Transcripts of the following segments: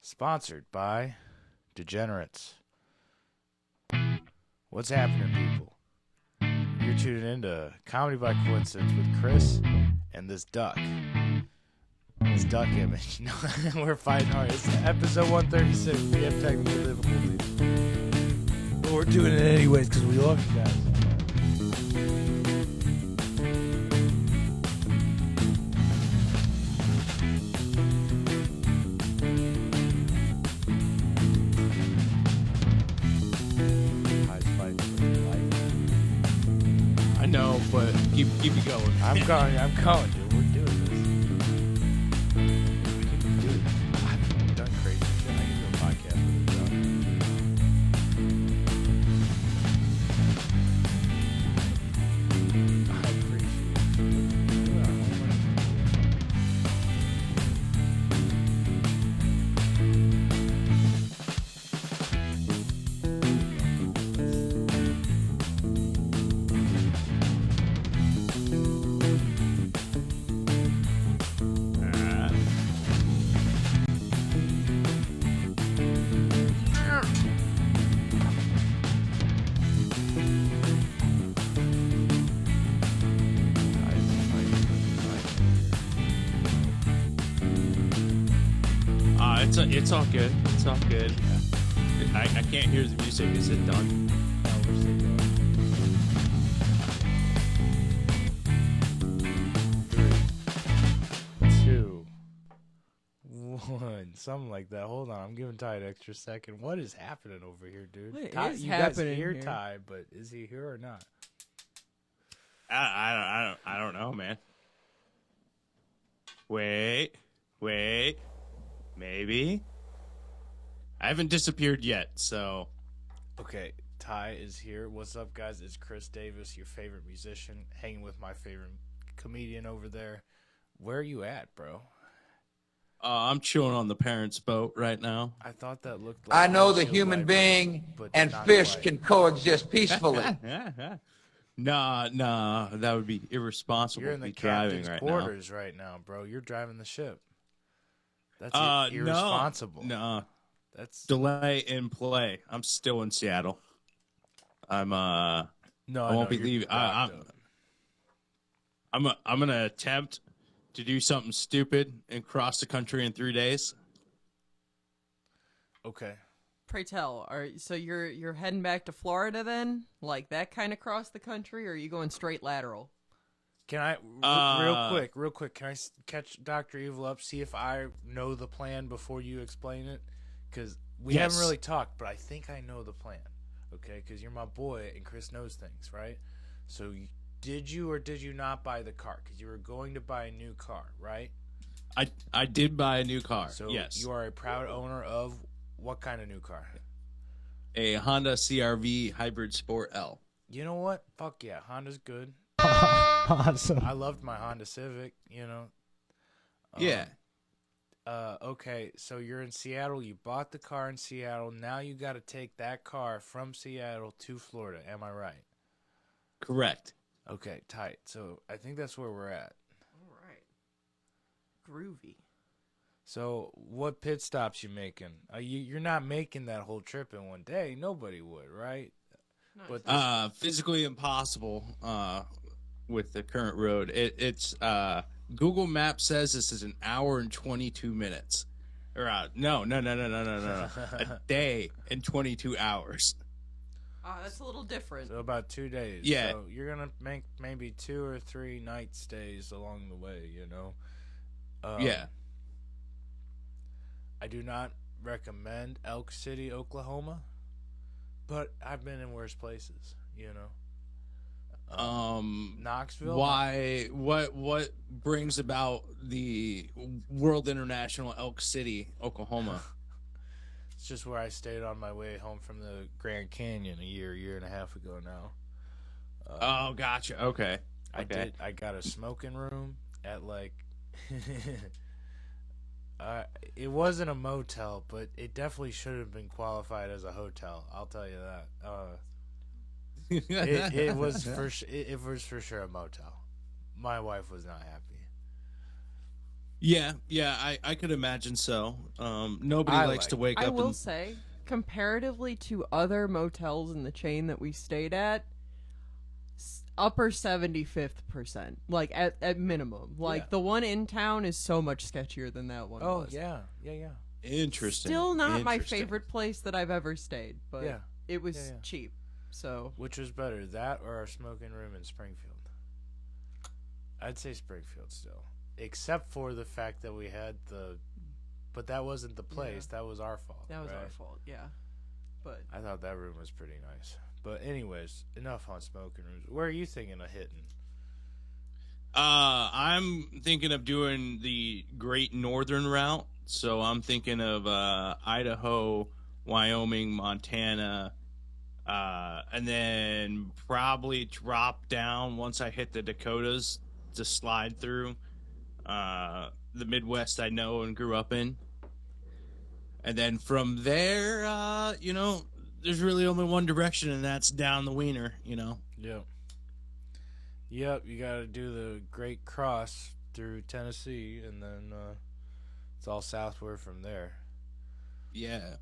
Sponsored by Degenerates. What's happening, people? You're tuning into Comedy by Coincidence with Chris and this duck. This duck image. No, we're fighting hard. It's episode 136. We have technical difficulties. But we're doing it anyways because we love you guys. I know, but keep it going. I'm going, dude. We're doing this. Dude, I've done crazy shit. I can do a podcast with a duck. I appreciate It's all good. It's all good. I can't hear the music. Is it done? Two, one, something like that. Hold on, I'm giving Ty an extra second. What is happening over here, dude? What Ty, is you happening guys hear here? Ty, but is he here or not? I don't know, man. Wait, maybe. I haven't disappeared yet, so. Okay, Ty is here. What's up, guys? It's Chris Davis, your favorite musician, hanging with my favorite comedian over there. Where are you at, bro? I'm chilling on the parents' boat right now. I thought that looked like I know the windshield human wipers, being but and not fish quite. can coexist peacefully. Nah, that would be irresponsible You're to in the be driving captain's right quarters right now, bro. You're driving the ship. That's now. irresponsible. No, That's delay in play. I'm still in Seattle. I'm no. I won't be you're leaving. docked up. I'm gonna attempt to do something stupid and cross the country in 3 days. Okay. Pray tell, so you're heading back to Florida then? Like that kind of cross the country, or are you going straight lateral? Can I real quick? Can I catch Dr. Evil up? See if I know the plan before you explain it, because we Yes. haven't really talked, but I think I know the plan. Okay, because you're my boy and Chris knows things, right? So did you or did you not buy the car? Because you were going to buy a new car, right? I did buy a new car. So yes, you are a proud owner of what kind of new car? a Honda CRV Hybrid Sport L. You know what? Fuck yeah, Honda's good. Awesome. I loved my Honda Civic. You know. Yeah. Okay, so you're in Seattle. You bought the car in Seattle. Now you got to take that car from Seattle to Florida. Am I right? Correct. Okay, tight. So I think that's where we're at. All right. Groovy. So what pit stops you making? You're not making that whole trip in one day. Nobody would, right? Nice. But Physically impossible with the current road. It's Google Maps says this is an hour and 22 minutes. Or no. A day and 22 hours. That's a little different. so about 2 days. Yeah. So you're gonna make maybe 2 or 3 night stays along the way. You know. Yeah. I do not recommend Elk City, Oklahoma, but I've been in worse places, you know. Knoxville. Why? What brings about the World International Elk City, Oklahoma? It's just where I stayed on my way home from the Grand Canyon a year and a half ago now. Oh, gotcha. Okay. I got a smoking room at like. It wasn't a motel, but it definitely should have been qualified as a hotel. I'll tell you that. It was for sure a motel. My wife was not happy. Yeah, I could imagine so. Nobody I likes like to wake I up will and say, comparatively to other motels in the chain that we stayed at, upper 75th percent, like at minimum. Like Yeah. the one in town is so much sketchier than that one Oh was. yeah. interesting. Still not my Interesting. favorite place that I've ever stayed, but Yeah. it was Yeah. cheap. So Which was better, that or our smoking room in Springfield? I'd say Springfield still, except for the fact that we had but that wasn't the place. That was our fault. that was right? our fault, yeah. But I thought that room was pretty nice. But anyways, enough on smoking rooms. Where are you thinking of hitting? I'm thinking of doing the Great Northern Route. So I'm thinking of Idaho, Wyoming, Montana, and then probably drop down once I hit the Dakotas to slide through the Midwest I know and grew up in. And then from there, there's really only one direction, and that's down the wiener, Yep. You got to do the Great Cross through Tennessee, and then it's all southward from there. Yeah.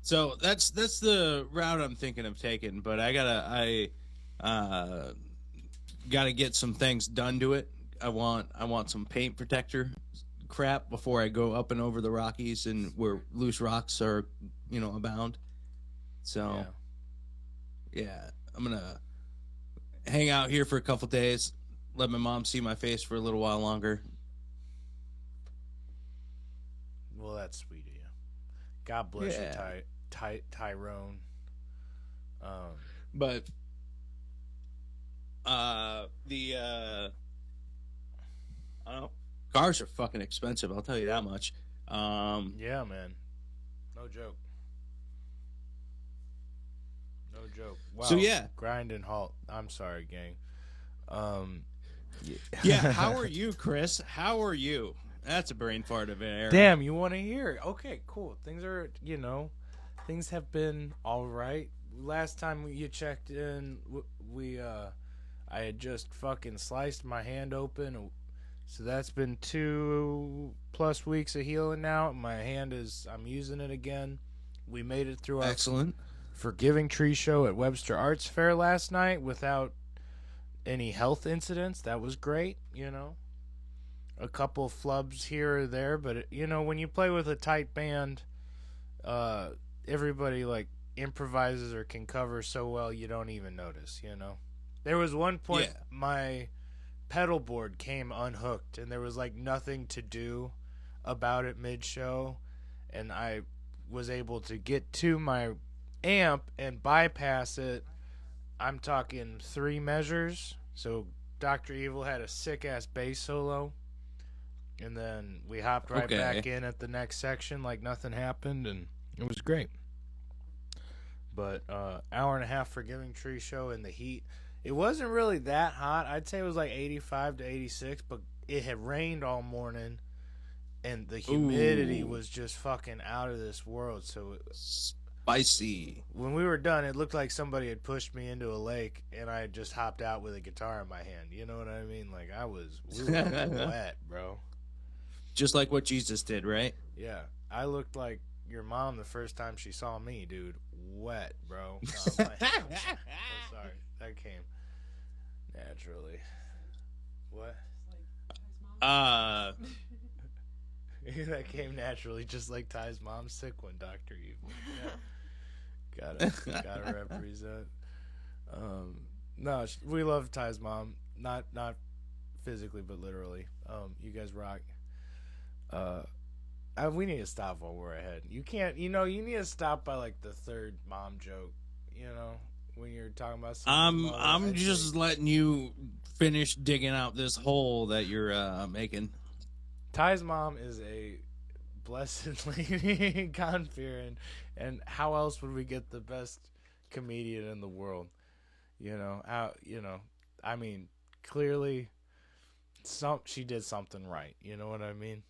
So that's the route I'm thinking of taking, but I gotta get some things done to it. I want some paint protector crap before I go up and over the Rockies and where loose rocks are, abound. So yeah, I'm gonna hang out here for a couple days, let my mom see my face for a little while longer. Well, that's sweet of you. God bless Yeah. you, Tyrone. But I don't know. Cars are fucking expensive, I'll tell you that much. Yeah, man. No joke. No joke. Wow. So, yeah. Grind and halt. I'm sorry, gang. Yeah, how are you, Chris? How are you? That's a brain fart of an era. Damn, you want to hear it? Okay, cool. Things are, things have been all right. Last time you checked in, I had just fucking sliced my hand open. So that's been 2+ weeks of healing now. My hand I'm using it again. We made it through our Excellent. Forgiving Tree show at Webster Arts Fair last night without any health incidents. That was great, A couple flubs here or there, but when you play with a tight band, everybody like improvises or can cover so well you don't even notice, There was one point my pedal board came unhooked and there was like nothing to do about it mid-show, and I was able to get to my amp and bypass it. I'm talking 3 measures. So Dr. Evil had a sick-ass bass solo, and then we hopped right back in at the next section like nothing happened, and it was great. But hour and a half Forgiving Tree show in the heat. It wasn't really that hot. I'd say it was like 85 to 86, but it had rained all morning, and the humidity was just fucking out of this world. So Spicy. when we were done, it looked like somebody had pushed me into a lake, and I had just hopped out with a guitar in my hand. You know what I mean? Like we were wet, bro. Just like what Jesus did, right? Yeah, I looked like your mom the first time she saw me, dude. Wet, bro. Oh, I'm sorry. That came naturally. What? That came naturally, just like Ty's mom's sick one, Dr. Evil. Yeah. Gotta represent. No, we love Ty's mom. Not physically, but literally. You guys rock. We need to stop while we're ahead. You can't, you need to stop by like the third mom joke, when you're talking about something. I'm just letting you finish digging out this hole that you're making. Ty's mom is a blessed lady, God-fearing, and how else would we get the best comedian in the world? I mean, clearly, she did something right. You know what I mean?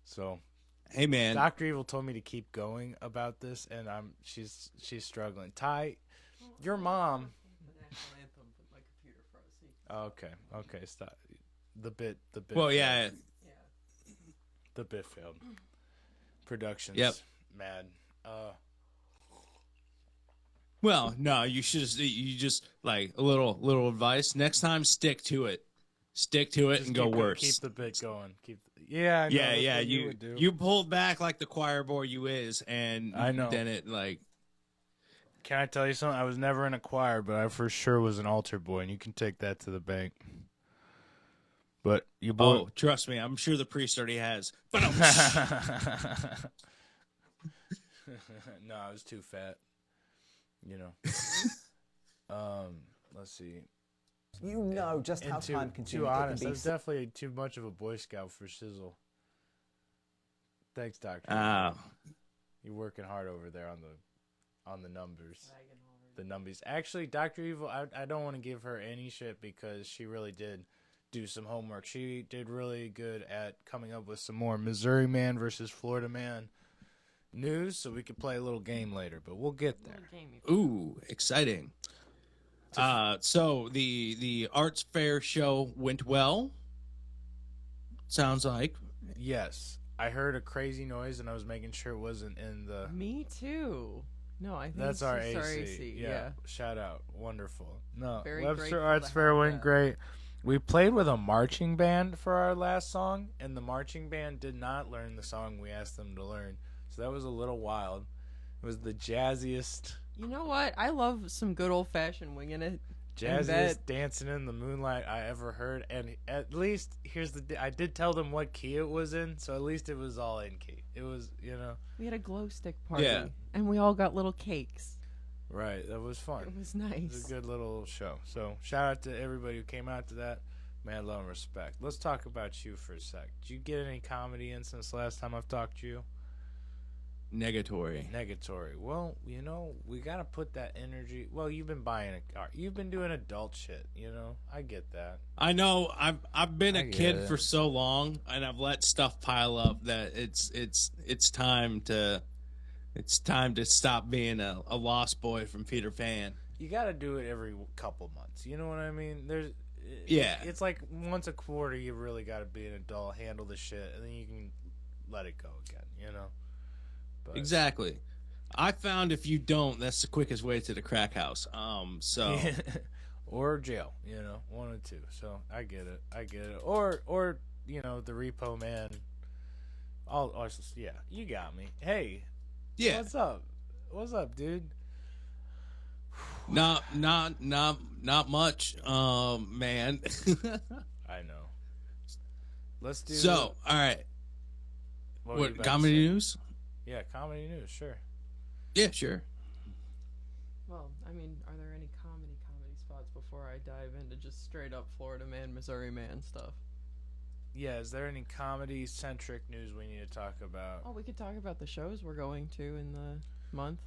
So, Hey man, Dr. Evil told me to keep going about this, and she's struggling. Ty, your mom. the national anthem, but my computer froze. Okay, stop. The bit. well, yeah, The Bitfield Productions. Yep. Mad. Well, no, you just like a little advice. Next time, stick to it. Stick to it Just and go keep worse. Keep the bit going. Yeah, I know, Yeah, that's yeah. what You would do. you pulled back like the choir boy you is, and I know. then it like Can I tell you something? I was never in a choir, but I for sure was an altar boy, and you can take that to the bank. But you boy. oh, trust me, I'm sure the priest already has. But No, I was too fat. You know. Let's see. You know just how And time too consuming it honest, can I be. was definitely too much of a Boy Scout for Sizzle. Thanks, Doctor. Ah. You're working hard over there on the numbers. The numbies. Actually, Dr. Evil, I don't want to give her any shit because she really did do some homework. She did really good at coming up with some more Missouri Man versus Florida Man news, so we could play a little game later, but we'll get there. ooh, exciting. So the arts fair show went well. Sounds like. Yes. I heard a crazy noise, and I was making sure it wasn't in the... Me too. No, I think That's it's our just AC. Yeah. Shout out. Wonderful. No, Very Webster grateful Arts to Fair have went that. great. We played with a marching band for our last song, and the marching band did not learn the song we asked them to learn. So that was a little wild. It was the jazziest, You know what? I love some good old fashioned winging it. jazziest dancing in the moonlight I ever heard. And at least, I did tell them what key it was in, so at least it was all in key. It was, We had a glow stick party. Yeah. And we all got little cakes. right. That was fun. It was It nice. was a good little show. So shout out to everybody who came out to that. Mad love and respect. Let's talk about you for a sec. Did you get any comedy in since last time I've talked to you? Negatory. Negatory. Well, we gotta put that energy. Well, you've been buying a car. You've been doing adult shit. I get that. I know. I've been I a get kid it. for so long, and I've let stuff pile up that it's time to stop being a lost boy from Peter Pan. You gotta do it every couple months. You know what I mean? Yeah. It's like once a quarter. You really gotta be an adult, handle the shit, and then you can let it go again. But, Exactly. I found if you don't, that's the quickest way to the crack house. So or jail, one or two. So I get it. Or the repo man. Yeah, you got me. Hey, yeah, what's up? What's up, dude? not much, man. I know. Let's do. So, all right. what were you What about to comedy say? news? Yeah, comedy news. Sure. Yeah, sure. Well, I mean, are there any comedy spots before I dive into just straight up Florida Man, Missouri Man stuff? Yeah. Is there any comedy centric news we need to talk about? Oh, we could talk about the shows we're going to in the month,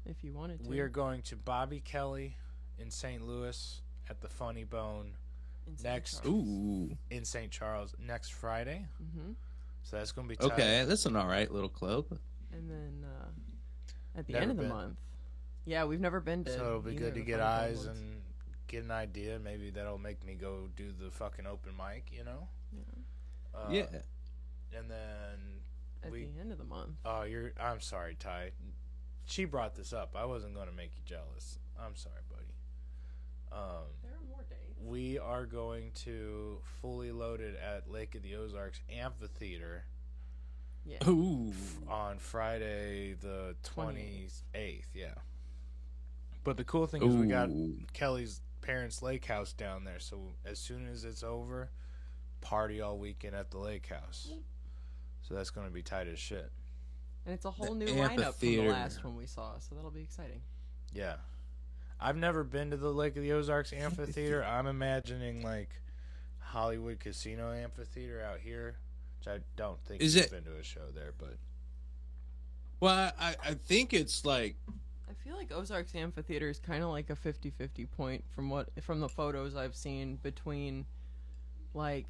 if you wanted to. We are going to Bobby Kelly in St. Louis at the Funny Bone In St. next- Charles. Ooh. in St. Charles next Friday. Mm-hmm. So that's going to be tight. Okay, that's an all right little club. And then at the Never end of the been. month. Yeah, we've never been to. So it'll be either good of to the get Funny Bone eyes ones. and get an idea. Maybe that'll make me go do the fucking open mic, Yeah. Yeah. And then At we- the end of the month. I'm sorry, Ty. She brought this up. I wasn't going to make you jealous. I'm sorry, buddy. There are more dates. We are going to Fully Loaded at Lake of the Ozarks Amphitheater Yeah. Ooh. on Friday the 28th. Yeah. But the cool thing is we got Ooh. Kelly's parents' lake house down there, so as soon as it's over, party all weekend at the lake house. So that's going to be tight as shit. And it's a whole The new lineup from the amphitheater. last one we saw, so that'll be exciting. Yeah. I've never been to the Lake of the Ozarks Amphitheater. I'm imagining like Hollywood Casino Amphitheater out here, which I don't think Is you've it- been to a show there, but Well, I think it's like I feel like Ozarks Amphitheater is kind of like a 50-50 point from the photos I've seen between like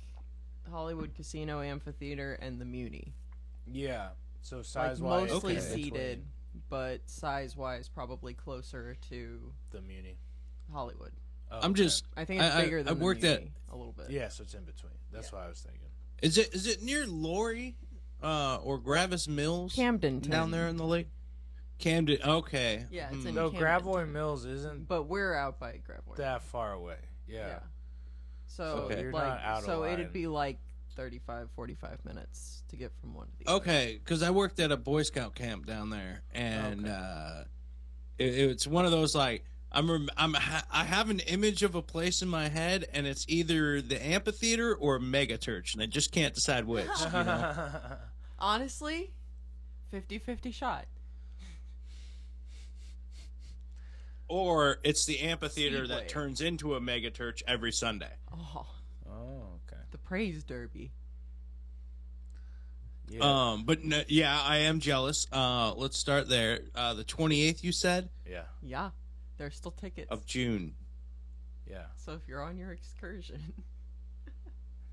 Hollywood Casino Amphitheater and the Muni. yeah. So Like size wise, mostly Okay. seated, but size wise probably closer to the Muni. Hollywood. Oh, I'm okay. just. I think it's I- bigger I than worked the at- Muni a little bit. Yeah, so it's in between. That's Yeah. what I was thinking. Is it near Lori? or Gravis Mills Camden down there in the lake? Camden. Okay. Yeah, it's in No, Camden. Gravois Mills isn't But we're out by Gravois. that far away. Yeah. So, Okay. You're like, not out of so line. it'd be like 35, 45 minutes to get from one to the other. Okay, because I worked at a Boy Scout camp down there, and it's one of those like I have an image of a place in my head, and it's either the amphitheater or mega church, and I just can't decide which. You know? Honestly, 50-50 shot. Or it's the amphitheater Speedway. that turns into a mega church every Sunday. Oh, Oh, okay. the praise derby. Yeah. But no, yeah, I am jealous. Let's start there. The 28th, you said, yeah. Yeah, there's still tickets. of June. Yeah. So if you're on your excursion,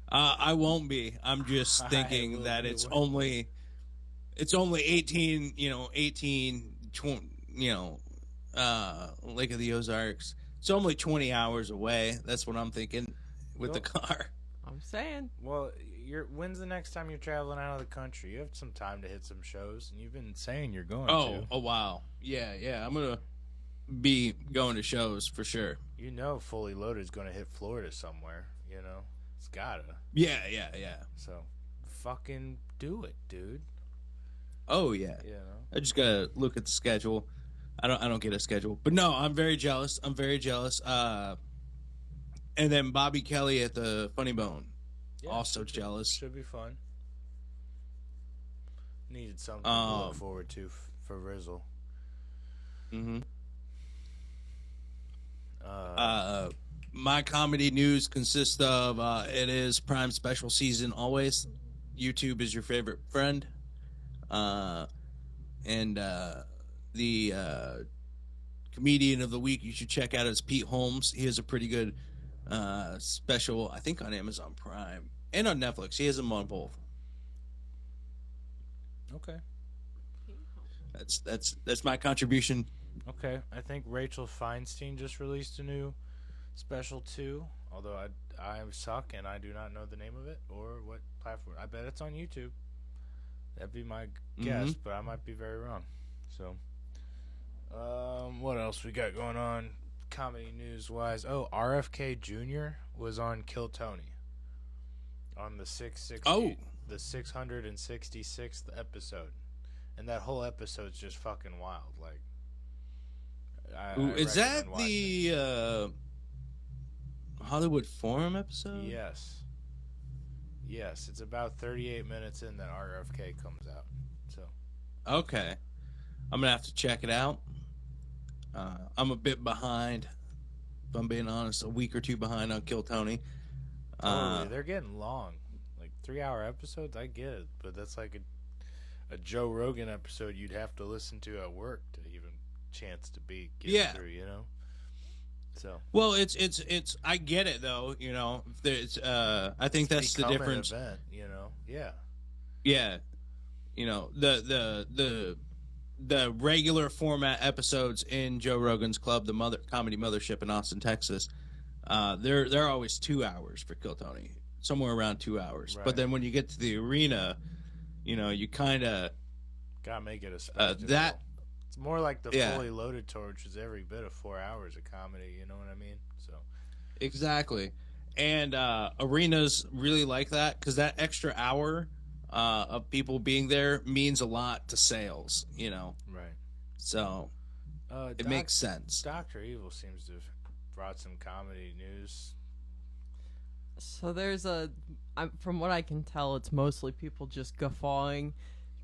I won't be. I'm just I thinking will that be it's with- only 18, 20, Lake of the Ozarks. It's only 20 hours away. That's what I'm thinking with the car. I'm saying. Well, when's the next time you're traveling out of the country? You have some time to hit some shows, and you've been saying you're going to. Oh, wow. Yeah. I'm going to be going to shows for sure. You know Fully Loaded is going to hit Florida somewhere, It's gotta. Yeah. So, fucking do it, dude. Oh, yeah. I just got to look at the schedule. I don't get a schedule. But no, I'm very jealous. And then Bobby Kelly at the Funny Bone. Yeah, Also jealous. Should be fun. Needed something to look forward to for Rizzle. Mm-hmm. Uh, My comedy news consists of it is Prime Special season always. YouTube is your favorite friend. And the comedian of the week you should check out is Pete Holmes. He has a pretty good special, I think, on Amazon Prime and on Netflix. He has them on both. okay. That's my contribution. Okay. I think Rachel Feinstein just released a new special too. Although I suck and I do not know the name of it or what platform. I bet it's on YouTube. That'd be my guess, but I might be very wrong. So, what else we got going on, comedy news wise? Oh, RFK Jr. was on Kill Tony on the 666th episode, and that whole episode's just fucking wild. Like, Is that recommend watching it. the Hollywood Forum episode? Yes, it's about 38 minutes in that RFK comes out. So, Okay. I'm going to have to check it out. I'm a bit behind, if I'm being honest, a week or two behind on Kill Tony. totally, they're getting long, like 3-hour episodes. I get it, but that's like a Joe Rogan episode you'd have to listen to at work to even chance to get through. So Well, it's I get it though, There's I think that's the become an difference. event, Yeah. Yeah. The regular format episodes in Joe Rogan's Club, the Comedy Mothership in Austin, Texas, they're always 2 hours for Kill Tony, somewhere around 2 hours. Right. But then when you get to the arena, you kind of Gotta make it a spectacle. It's more like the Fully Loaded tour, which is every bit of 4 hours of comedy. You know what I mean? So exactly, and arenas really like that because that extra hour of people being there means a lot to sales. right. So it makes sense. Dr. Evil seems to have brought some comedy news. So there's from what I can tell, it's mostly people just guffawing.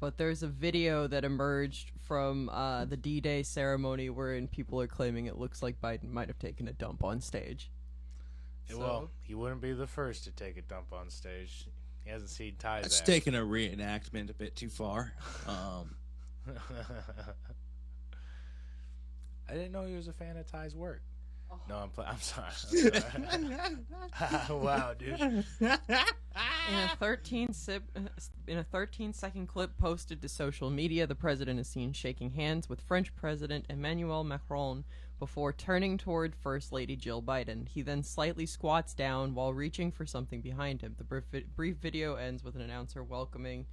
But there's a video that emerged from the D-Day ceremony wherein people are claiming it looks like Biden might have taken a dump on stage. Well, he wouldn't be the first to take a dump on stage. He hasn't seen Ty's It's ass. taking a reenactment a bit too far. I didn't know he was a fan of Ty's work. No, I'm sorry. Wow, dude. In a 13-second clip posted to social media, the president is seen shaking hands with French President Emmanuel Macron before turning toward First Lady Jill Biden. He then slightly squats down while reaching for something behind him. The brief video ends with an announcer welcoming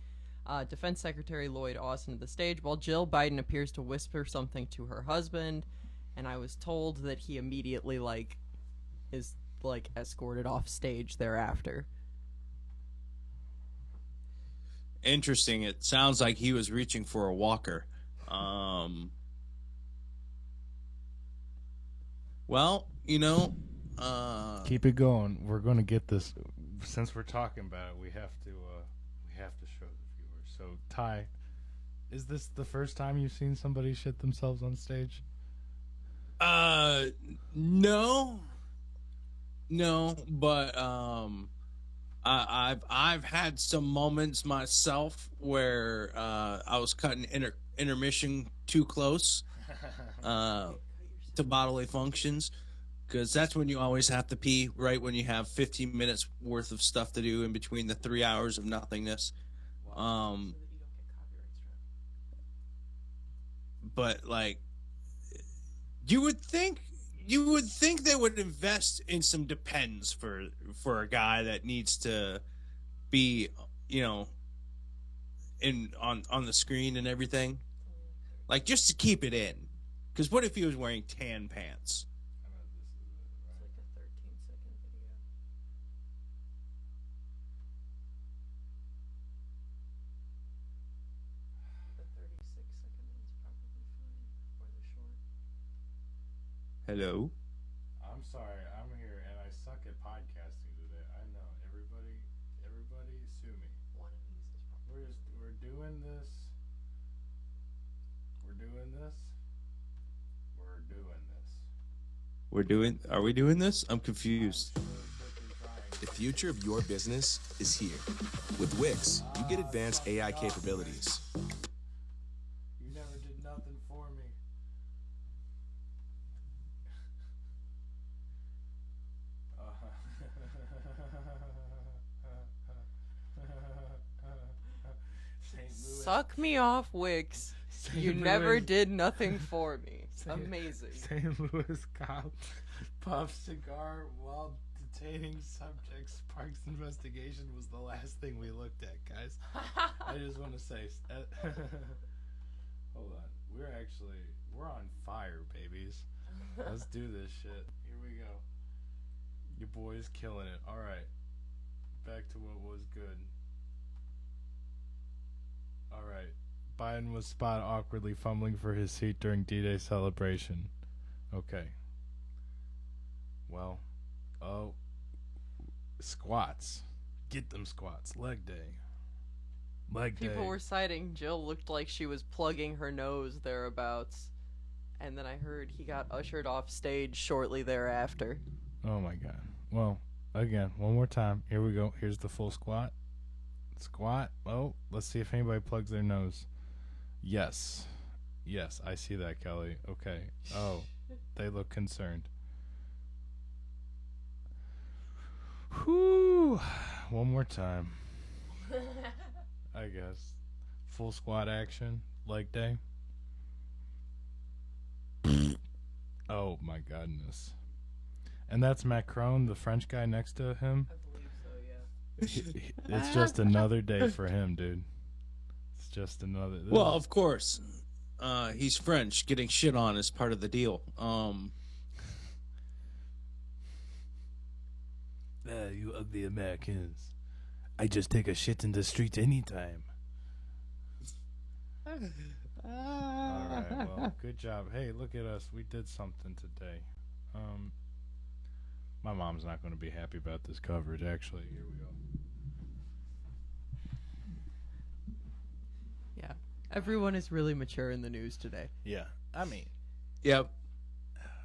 Defense Secretary Lloyd Austin to the stage, while Jill Biden appears to whisper something to her husband, and I was told that he immediately is escorted off stage thereafter. Interesting. It sounds like he was reaching for a walker. Well, Keep it going. We're going to get this. Since we're talking about it, we have to show the viewers. So, Ty, is this the first time you've seen somebody shit themselves on stage? No, but I've had some moments myself where I was cutting intermission too close to bodily functions, because that's when you always have to pee, right when you have 15 minutes worth of stuff to do in between the 3 hours of nothingness. But like, you would think they would invest in some Depends for a guy that needs to be, on the screen and everything, like, just to keep it in. Because what if he was wearing tan pants? Hello? I'm sorry. I'm here, and I suck at podcasting today. I know. Everybody sue me. We're doing this. Are we doing this? I'm confused. The future of your business is here. With Wix, you get advanced AI capabilities. You never did nothing for me. Suck me off, Wix. You never did nothing for me. Amazing. St. Louis cop puffs cigar while detaining subjects. Parks investigation was the last thing we looked at, guys. I just want to say, hold on. We're on fire, babies. Let's do this shit. Here we go. Your boy's killing it. All right. Back to what was good. All right. Biden was spotted awkwardly fumbling for his seat during D-Day celebration. Okay. Well, squats. Get them squats. Leg day. People were citing Jill looked like she was plugging her nose thereabouts. And then I heard he got ushered off stage shortly thereafter. Oh my God. Well, again, one more time. Here we go. Here's the full squat. Squat. Oh, let's see if anybody plugs their nose. Yes, I see that, Kelly. Okay. Oh, they look concerned. Whew. One more time. I guess. Full squat action. Leg day. Oh, my goodness. And that's Macron, the French guy next to him? I believe so, yeah. It's just another day for him, dude. Just another. Well, of course, he's French. Getting shit on is part of the deal. You ugly Americans! I just take a shit in the street anytime. All right, well, good job. Hey, look at us. We did something today. My mom's not going to be happy about this coverage. Actually, here we go. Yeah. Everyone is really mature in the news today. Yeah, I mean, Yep.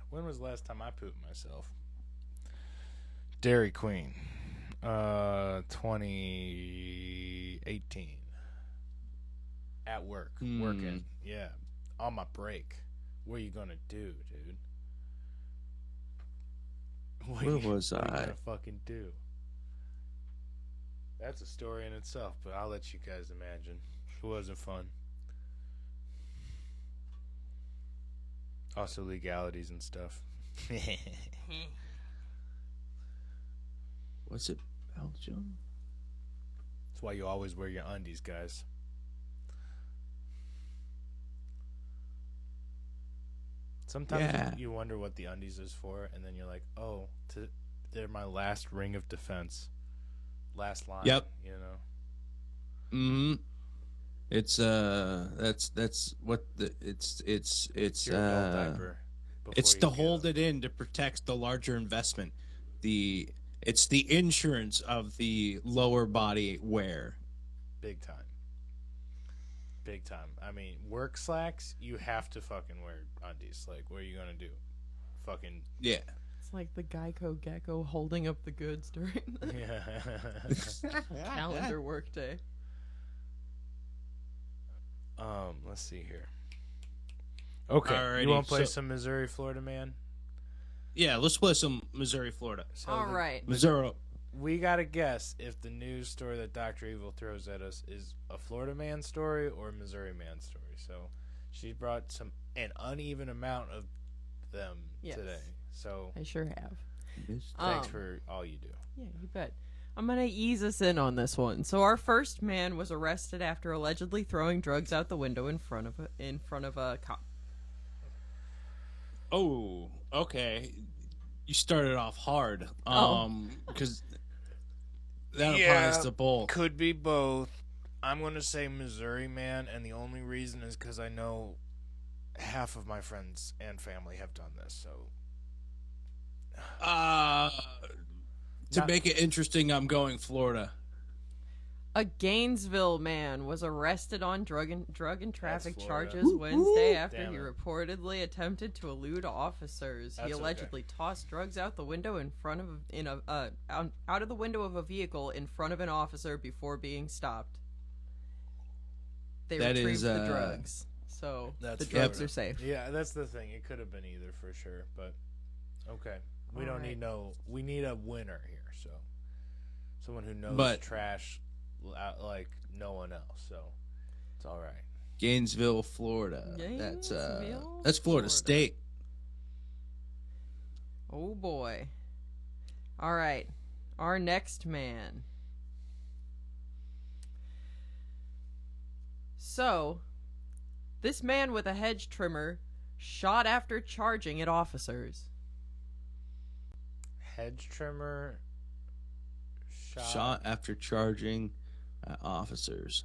when was the last time I pooped myself? Dairy Queen, 2018. At work, working. Yeah, on my break. What are you gonna do, dude? Where was What are you I? gonna fucking do? That's a story in itself, but I'll let you guys imagine. It wasn't fun. Also legalities and stuff. Was it Belgium? That's why you always wear your undies, guys. Sometimes Yeah. you wonder what the undies is for, and then you're like, oh, they're my last ring of defense. Last line. Yep. You know? Mm-hmm. It's that's what the it's Your adult diaper. it's before to you hold go. it in to protect the larger investment. It's the insurance of the lower body wear. Big time. Big time. I mean, work slacks, you have to fucking wear undies. Like, what are you gonna do? Fucking Yeah. It's like the Geico gecko holding up the goods during the yeah. calendar workday. Let's see here. Okay, Alrighty, you want to play so- some Missouri, Florida Man? Yeah, let's play some Missouri, Florida. So All right. Missouri. We gotta guess if the news story that Dr. Evil throws at us is a Florida man story or a Missouri man story. So she brought an uneven amount of them Yes. today. So I sure have. thanks for all you do. Yeah, you bet. I'm gonna ease us in on this one. So our first man was arrested after allegedly throwing drugs out the window in front of a cop. Oh, okay. You started off hard. Because that applies to both. Could be both. I'm gonna say Missouri man, and the only reason is because I know half of my friends and family have done this. So To Not- make it interesting, I'm going Florida. A Gainesville man was arrested on drug and traffic Florida. charges Wednesday after Damn he it. reportedly attempted to elude officers. That's He okay. allegedly tossed drugs out the window out of the window of a vehicle in front of an officer before being stopped. They That retrieved is, the drugs, so That's the drugs Florida. are safe. yeah, that's the thing. It could have been either for sure, but okay. We don't Alright. need we need a winner here. So someone who knows But- trash like no one else. So it's all right. Gainesville, Florida. Gainesville, That's Florida Florida. State. Oh boy. All right. Our next man. So, this man with a hedge trimmer shot after charging at officers. Hedge trimmer Shot after charging at officers.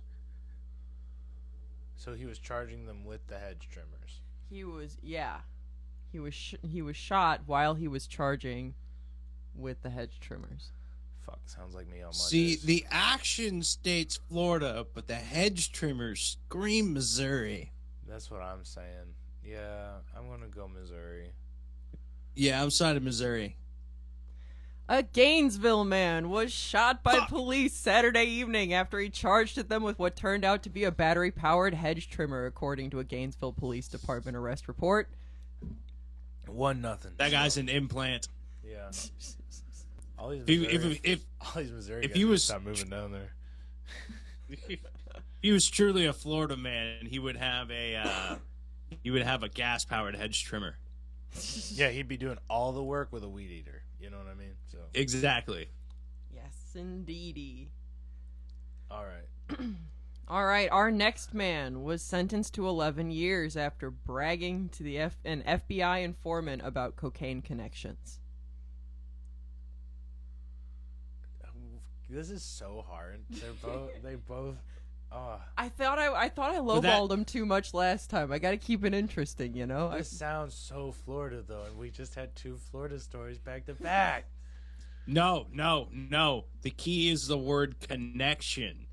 So he was charging them with the hedge trimmers. He was shot while he was charging with the hedge trimmers. Fuck, sounds like me on Mondays. See, the action states Florida, but the hedge trimmers scream Missouri. That's what I'm saying. Yeah, I'm gonna go Missouri. Yeah, I'm side of Missouri. A Gainesville man was shot by police Saturday evening after he charged at them with what turned out to be a battery-powered hedge trimmer, according to a Gainesville Police Department arrest report. 1-0. That guy's an implant. Yeah. All these If he, Missouri, if all these Missouri if guys he need to was- stop moving down there. he was truly a Florida man, he would have a gas powered hedge trimmer. Yeah, he'd be doing all the work with a weed eater. You know what I mean? So, Exactly. Yes, indeedy. all right. All right, our next man was sentenced to 11 years after bragging to an FBI informant about cocaine connections. This is so hard. They both. Oh, I thought I that- lowballed him too much last time. I got to keep it interesting, you know. this sounds so Florida though, and we just had 2 Florida stories back to back. No. The key is the word connection.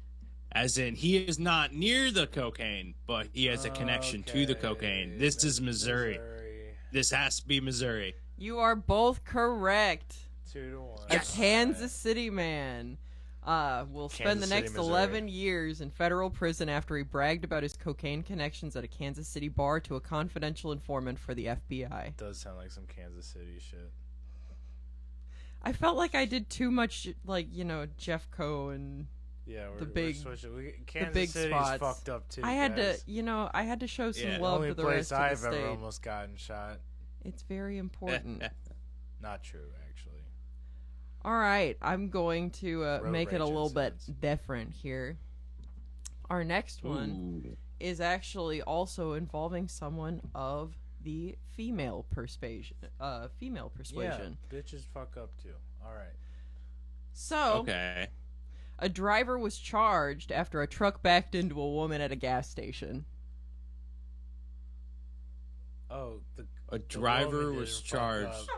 As in, he is not near the cocaine, but he has a connection to the cocaine. This is Missouri. This has to be Missouri. You are both correct. 2-1. A Kansas City man will spend Kansas the City, next Missouri. 11 years in federal prison after he bragged about his cocaine connections at a Kansas City bar to a confidential informant for the FBI. Does sound like some Kansas City shit. I felt like I did too much, like, you know, Jeff Coe and Yeah, we're big- switching. Kansas big City's spots. fucked up too. I had guys. to, you know, I had to show some Yeah. love Only to the place rest of I've the ever state. almost gotten shot. It's very important. Not true, actually. All right, I'm going to Road make it a rage little bit incidents. different here. Our next one Ooh. is actually also involving someone of the female persuasion. Yeah, bitches fuck up too. All right. So, Okay. a driver was charged after a truck backed into a woman at a gas station. Oh, A the driver woman was didn't fuck charged.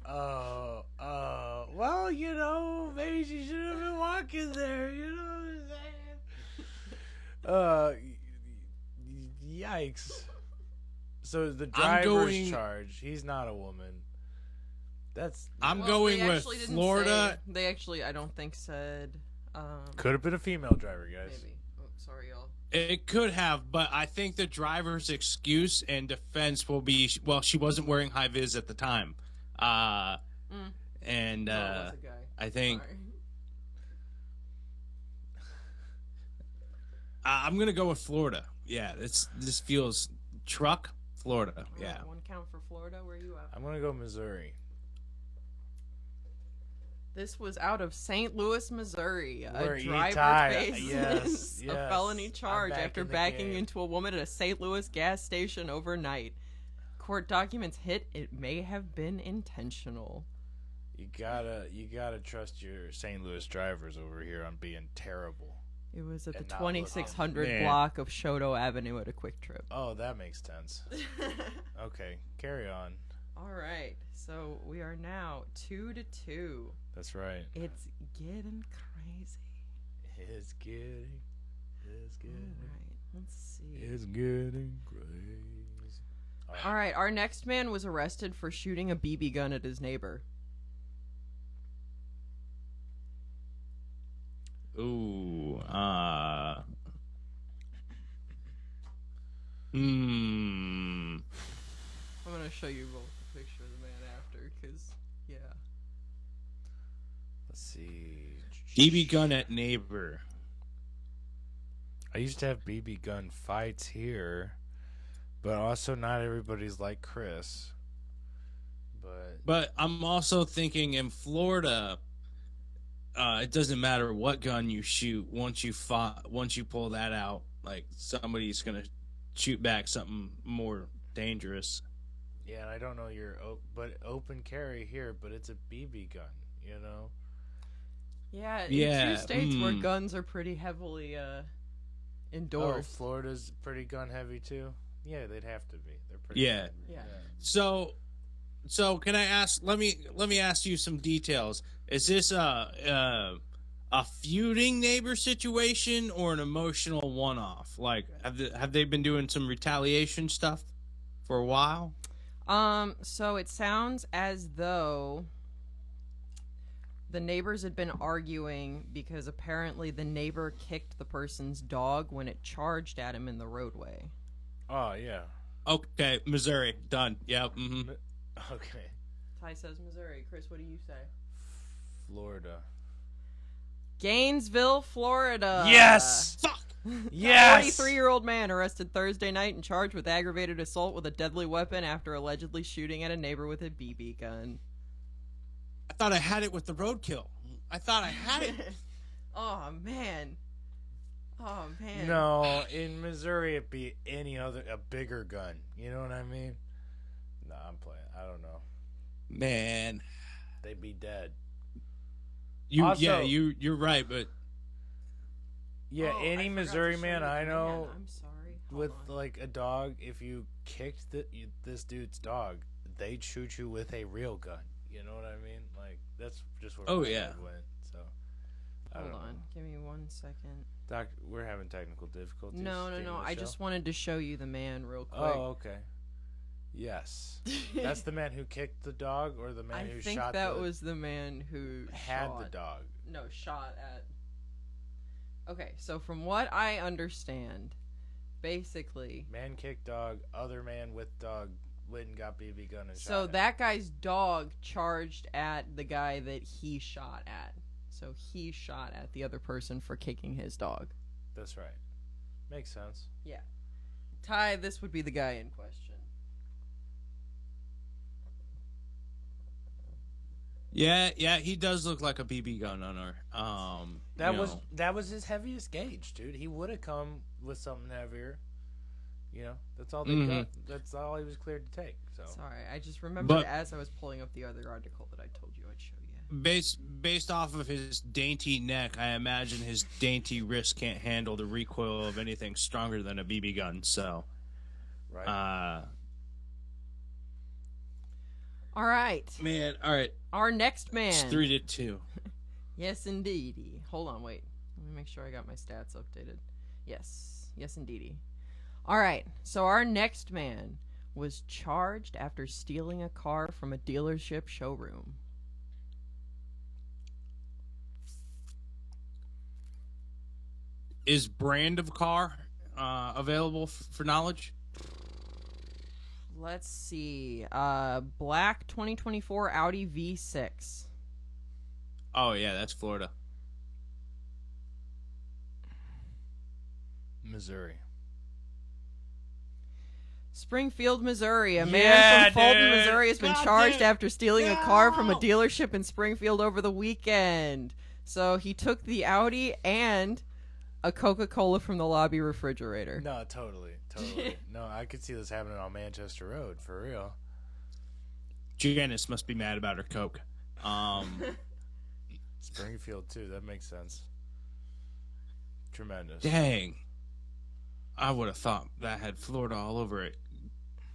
up. Well, you know, maybe she should have been walking there. You know what I'm saying? Yikes. So the driver's charged. He's not a woman. I'm Well, going they with actually didn't Florida. say- they actually, I don't think, said. Could have been a female driver, guys. Maybe. Oh, sorry, y'all. It could have, but I think the driver's excuse and defense will be, well, she wasn't wearing high vis at the time. And No, it was a guy. I think Sorry. I'm going to go with Florida. Yeah, this feels truck, Florida. Yeah. Alright, one count for Florida. Where are you at? I'm gonna go Missouri. This was out of St. Louis, Missouri. Where A he driver tied- faces yes, a felony I'm charge back after in the backing game. into a woman at a St. Louis gas station overnight. Court documents hit it may have been intentional. You gotta trust your St. Louis drivers over here on being terrible. It was at the And not looking. 2600 Man. block of Shoto Avenue at a Quick Trip. Oh, that makes sense. Okay, carry on. All right, so we are now 2-2. That's right. It's getting crazy. It's getting All right, let's see. getting crazy. All right, our next man was arrested for shooting a BB gun at his neighbor. Ooh. I'm gonna show you both the picture of the man after, cause yeah. Let's see. BB gun at neighbor. I used to have BB gun fights here, but also not everybody's like Chris. But I'm also thinking in Florida, it doesn't matter what gun you shoot. Once you pull that out, like somebody's gonna shoot back something more dangerous. Yeah, and I don't know but open carry here, but it's a BB gun, you know? Yeah, in Yeah, two states where guns are pretty heavily Oh, endorsed. Florida's pretty gun heavy too? Yeah, they'd have to be. They're pretty Yeah. gun- Yeah. So can I ask? Let me ask you some details. Is this a feuding neighbor situation or an emotional one-off? Like, have they been doing some retaliation stuff for a while? So it sounds as though the neighbors had been arguing because apparently the neighbor kicked the person's dog when it charged at him in the roadway. Oh, yeah. Okay, Missouri, done. Yep. Mm-hmm. Okay. Ty says Missouri. Chris, what do you say? Florida. Gainesville, Florida. Yes! Fuck. Yes! 43-year-old man arrested Thursday night and charged with aggravated assault with a deadly weapon after allegedly shooting at a neighbor with a BB gun. I thought I had it with the roadkill. I thought I had it. Oh, man. Oh, man. No, in Missouri it'd be a bigger gun. You know what I mean? No, I'm playing. I don't know. Man, They'd be dead. you're right, but Yeah, Oh, I any forgot Missouri to show man you I the know man. I'm sorry. Hold with on. like a dog, if you kicked this dude's dog, they'd shoot you with a real gun. You know what I mean? Like that's just where Oh, my yeah. head went. So I Hold don't on. know. Give me 1 second. Doc, we're having technical difficulties. No. King of the I show? just wanted to show you the man real quick. Oh, okay. Yes, that's the man who kicked the dog, or the man I who think shot that the was the man who had shot, the dog. No, shot at. Okay, so from what I understand, basically, Man kicked dog. Other man with dog went and got BB gun and shot. so him. that guy's dog charged at the guy that he shot at. So he shot at the other person for kicking his dog. That's right. Makes sense. Ty, this would be the guy in question. yeah, he does look like a BB gun owner. That was his heaviest gauge, dude. He would have come with something heavier. You know, that's all they got. That's all he was cleared to take. So Sorry, I just remembered But- as I was pulling up the other article that I told you I'd show you. Based off of his dainty neck, I imagine his dainty wrist can't handle the recoil of anything stronger than a BB gun. So, right. All right, man, all right, our next man. it's 3-2. Yes, indeedy. Hold on, wait. Let me make sure I got my stats updated. Yes, indeedy. All right, so our next man was charged after stealing a car from a dealership showroom. Is brand of car available for knowledge? Let's see. Black 2024 Audi V6. Oh yeah, that's Florida. Missouri. Springfield, Missouri. A Yeah, man from Fulton, dude. Missouri has been God charged damn. after stealing a car from a dealership in Springfield over the weekend. So he took the Audi and a Coca-Cola from the lobby refrigerator. No, totally. No, I could see this happening on Manchester Road for real. Janice must be mad about her Coke. Springfield too. That makes sense. Tremendous. Dang. I would have thought that had Florida all over it.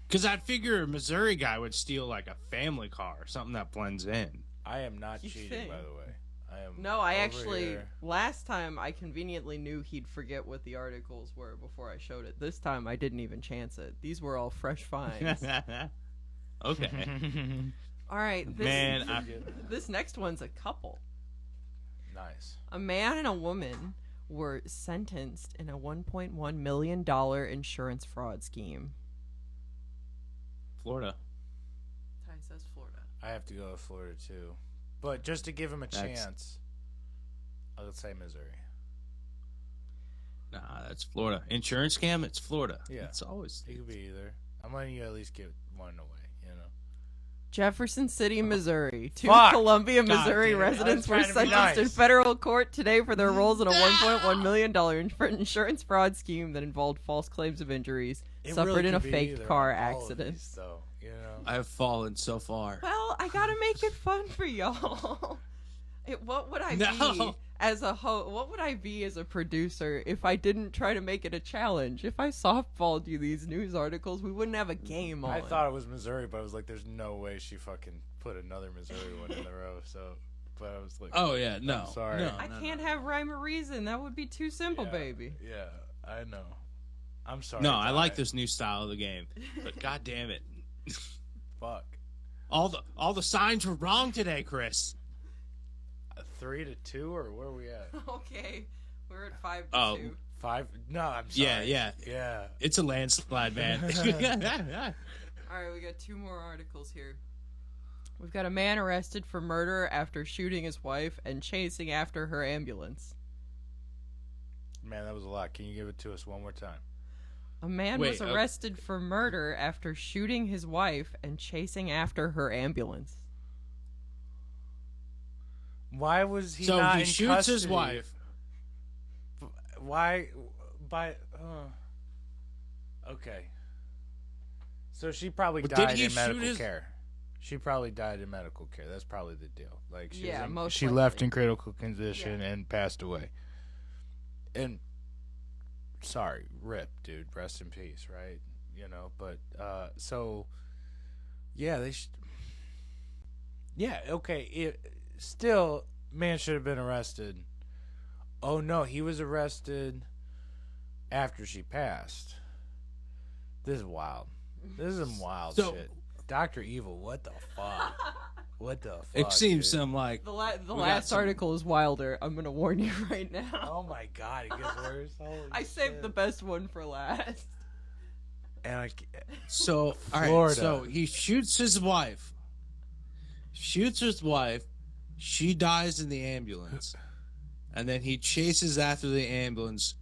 Because I'd figure a Missouri guy would steal like a family car or something that blends in. I am not You cheating, think? by the way. I am. No, I over actually here. last time I conveniently knew he'd forget what the articles were before I showed it. This time I didn't even chance it. These were all fresh finds. Okay. All right, this, Man, this next one's a couple. Nice. A man and a woman were sentenced in a $1.1 million insurance fraud scheme. Florida. Ty says Florida. I have to go with Florida too, but just to give him a That's- chance, I would say Missouri. Nah, that's Florida. Insurance scam, it's Florida. Yeah. It's always. It could be either. I'm letting you at least get one away. You know. Jefferson City, Missouri. Two Fuck! Columbia, God Missouri damn it. residents I were was trying to be sentenced in nice. federal court today for their roles in a $1.1 million insurance fraud scheme that involved false claims of injuries It suffered really in a could be faked either car on all of accident. these, though, you know. I have fallen so far. Well, I gotta make it fun for y'all. What would I be No. as a What would I be as a producer if I didn't try to make it a challenge? If I softballed you these news articles, we wouldn't have a game on. I thought it was Missouri, but I was like, "There's no way she fucking put another Missouri one in a row." So, but I was like, Oh, yeah, no. I'm sorry. No, I no, can't no. have rhyme or reason. That would be too simple, yeah, baby. Yeah, I know. I'm sorry. No, I like Ty. this new style of the game. But god damn it. Fuck. All the signs were wrong today, Chris. 3-2, or where are we at? Okay, we're at 5-2. Oh. 5? No, I'm Yeah, sorry. yeah. It's a landslide, man. All right, we got two more articles here. We've got a man arrested for murder after shooting his wife and chasing after her ambulance. Man, that was a lot. Can you give it to us one more time? A man Wait, was arrested for murder after shooting his wife and chasing after her ambulance. Why was he so not he in shoots his custody? wife. Why? Okay. So she probably But did died he in shoot medical his- care. She probably died in medical care. That's probably the deal. Like, she Yeah, was in- most she likely. left in critical condition and passed away. And sorry, rip, dude. Rest in peace, right? You know, but so yeah, they should. Yeah, okay. Still, man should have been arrested. Oh no, he was arrested after she passed. This is wild. This is some wild So- shit. Dr. Evil, what the fuck? What the fuck? It seems dude? some like The got last some- article is wilder. I'm going to warn you right now. Oh my god, it gets worse. Holy I saved shit. the best one for last. And so. All right, Florida. so he shoots his wife. She dies in the ambulance, and then he chases after the ambulance,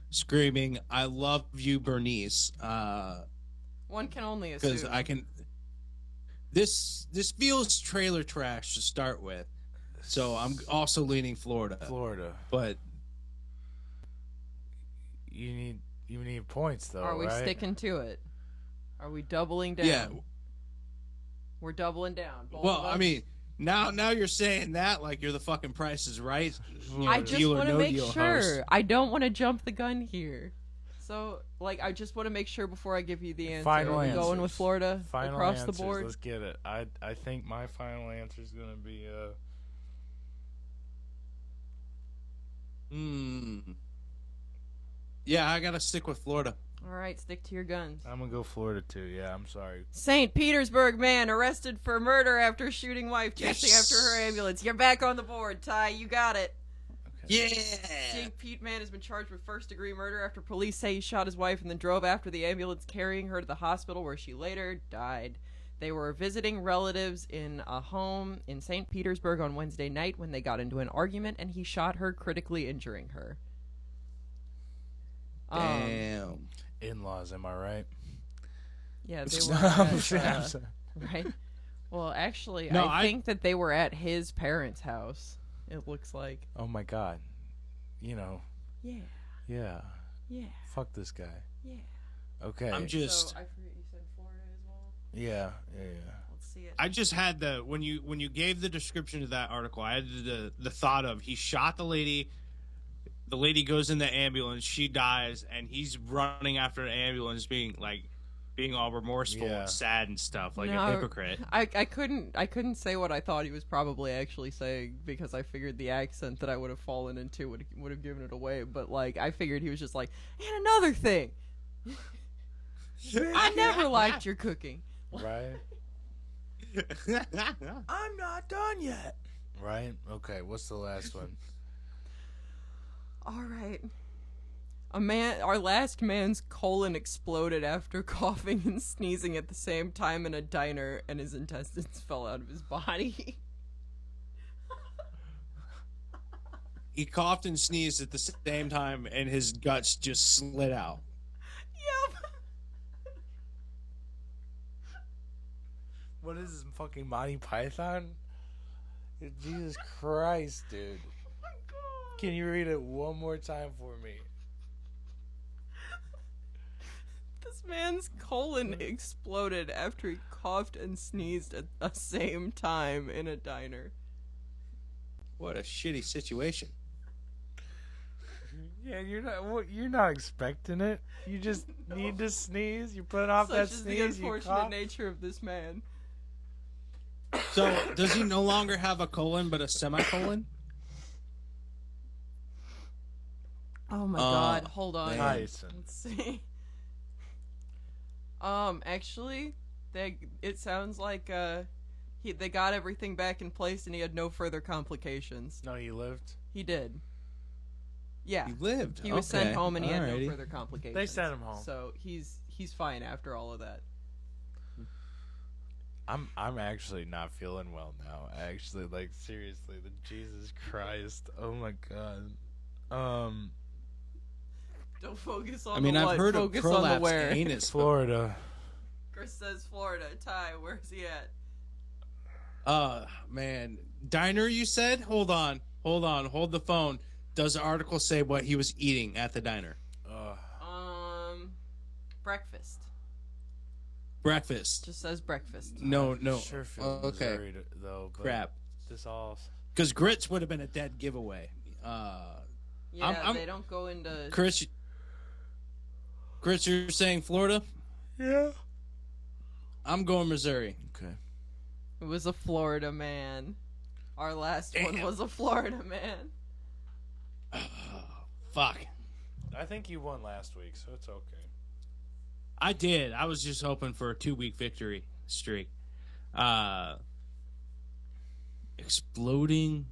screaming, "I love you, Bernice." One can only Because assume. I can. This feels trailer trash to start with, so I'm also leaning Florida. Florida. But You need You need points though, Are we right? sticking to it? Are we doubling down? Yeah. We're doubling down. Both Well, of us? I mean, now you're saying that like you're the fucking Price is Right. I just deal or want to no make deal sure. host. I don't want to jump the gun here. So, like, I just want to make sure before I give you the answer. Final Are we answers. going with Florida Final across answers. the board? Let's get it. I think my final answer is gonna be Yeah, I gotta stick with Florida. All right, stick to your guns. I'm gonna go Florida too. Yeah, I'm sorry. St. Petersburg man arrested for murder after shooting wife chasing Yes! after her ambulance. You're back on the board, Ty. You got it. Yeah. St. Pete man has been charged with first-degree murder after police say he shot his wife and then drove after the ambulance carrying her to the hospital where she later died. They were visiting relatives in a home in St. Petersburg on Wednesday night when they got into an argument and he shot her, critically injuring her. Damn. In-laws, am I right? Yeah, they were I'm at, sorry. right. Well, actually, No, I I- think that they were at his parents' house. It looks like. Oh my God. You know. Yeah. Yeah. Yeah. Fuck this guy. Yeah. Okay. I'm just So I forget you said Florida as well. Yeah. Let's see it. I just had the when you gave the description of that article, I had the thought of he shot the lady. The lady goes in the ambulance, she dies, and he's running after the ambulance, being all remorseful Yeah. and sad and stuff, like No, a hypocrite. I couldn't say what I thought he was probably actually saying because I figured the accent that I would have fallen into would have given it away. But like I figured he was just like, and another thing, I never liked your cooking. Right. I'm not done yet. Right. Okay. What's the last one? All right. Our last man's colon exploded after coughing and sneezing at the same time in a diner, and his intestines fell out of his body. He coughed and sneezed at the same time, and his guts just slid out. Yep. What is this fucking Monty Python? Jesus Christ, dude. Can you read it one more time for me? This man's colon exploded after he coughed and sneezed at the same time in a diner. What a shitty situation. Yeah, you're not expecting it. You just need to sneeze. You put off Such that is the sneeze. You unfortunate cough. nature of this man. So, does he no longer have a colon but a semicolon? Oh my god, hold on. man. Tyson. Let's see. Actually, it sounds like they got everything back in place and he had no further complications. No, he lived. He did. Yeah. He lived. He was sent Okay. home and he had Alrighty. no further complications. They sent him home. So he's fine after all of that. I'm actually not feeling well now. Actually, like seriously, the Jesus Christ. Oh my God. Don't focus on I mean, the I've what, heard of focus on the prolapsed where. anus. Florida. Chris says Florida. Ty, where's he at? Man, diner. You said? Hold on. Hold the phone. Does the article say what he was eating at the diner? Breakfast. Breakfast. Just says breakfast. No. Sure feels Okay. Missouri though. But Crap. This all. Because grits would have been a dead giveaway. Yeah, I'm- they don't go into. Chris, you're saying Florida? Yeah. I'm going Missouri. Okay. It was a Florida man. Our last one Damn. was a Florida man. Fuck. I think you won last week, so it's okay. I did. I was just hoping for a 2-week victory streak. Exploding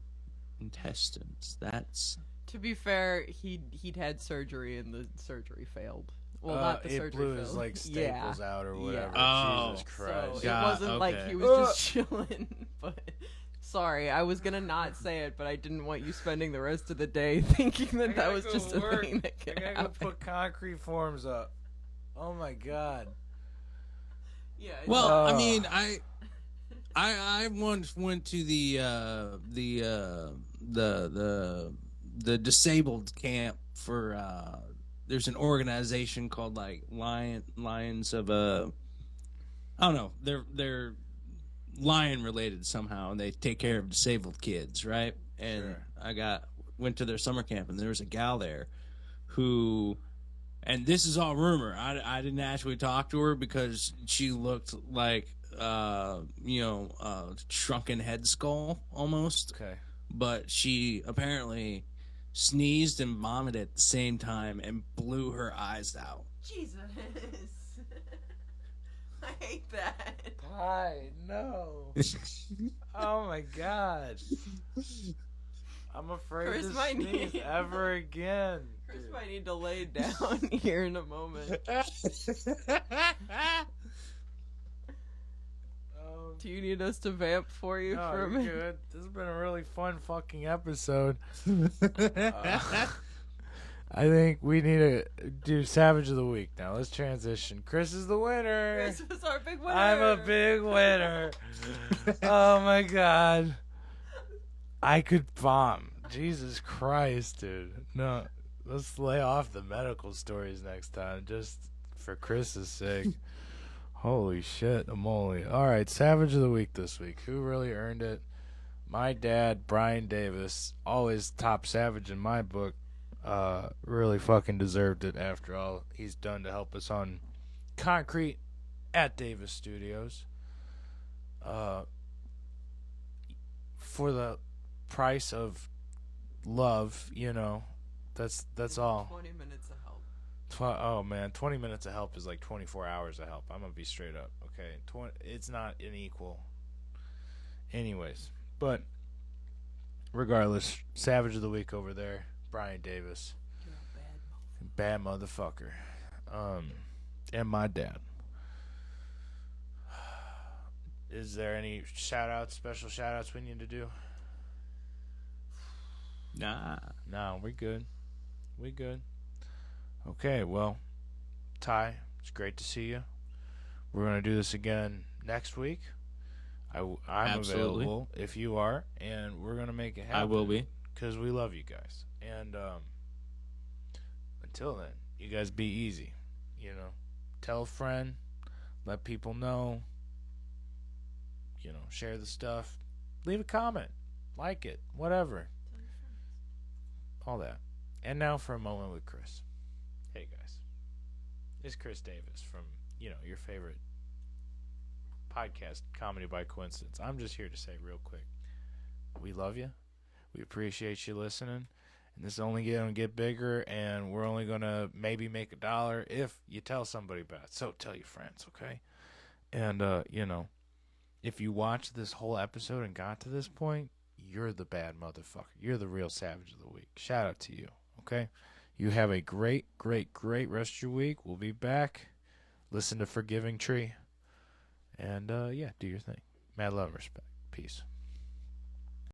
intestines. That's To be fair, he'd had surgery and the surgery failed. Well, not the it surgery blew failed. his like staples out or whatever. Oh. Jesus So Christ. it Yeah, wasn't like okay. he was just chilling. But sorry, I was gonna not say it, but I didn't want you spending the rest of the day thinking that that was just a thing that could happen. concrete forms up. Oh my God. Yeah. well. Oh. I mean, I once went to the disabled camp for there's an organization called like Lions of I don't know. They're lion related somehow, and they take care of disabled kids, right? And Sure. I went to their summer camp, and there was a gal there who, and this is all rumor. I didn't actually talk to her because she looked like shrunken head skull almost. Okay. But she apparently sneezed and vomited at the same time and blew her eyes out. Jesus. I hate that. Hi, no. Oh my god. I'm afraid Chris to might sneeze need- ever again. Chris might need to lay down here in a moment. Do you need us to vamp for you No, for a you're minute? good. This has been a really fun fucking episode. I think we need to do Savage of the Week now. Let's transition. Chris is the winner. Chris was our big winner. I'm a big winner. Oh my god. I could bomb. Jesus Christ, dude. No, let's lay off the medical stories next time, just for Chris's sake. Holy shit, moly. Alright, Savage of the Week this week. Who really earned it? My dad, Brian Davis, always top savage in my book. Really fucking deserved it after all he's done to help us on Concrete at Davis Studios. For the price of love, that's all. 20 minutes of help. Oh man, 20 minutes of help is like 24 hours of help. I'm gonna be straight up, okay? It's not an equal. Anyways, but regardless, Savage of the Week over there, Brian Davis. You're a Bad motherfucker. And my dad. Is there any special shout outs we need to do? Nah. No, we good. We good. Okay, well, Ty, it's great to see you. We're going to do this again next week. I'm Absolutely. available if you are, and we're going to make it happen. I will be. Because we love you guys. And until then, you guys be easy. Tell a friend, let people know, share the stuff, leave a comment, like it, whatever. All that. And now for a moment with Chris. Hey guys, it's Chris Davis from, your favorite podcast, Comedy by Coincidence. I'm just here to say real quick, we love you. We appreciate you listening. And this is only going to get bigger, and we're only going to maybe make $1 if you tell somebody about it. So tell your friends, okay? And, if you watched this whole episode and got to this point, you're the bad motherfucker. You're the real Savage of the Week. Shout out to you, okay? You have a great, great, great rest of your week. We'll be back. Listen to Forgiving Tree. And, do your thing. Mad love and respect. Peace.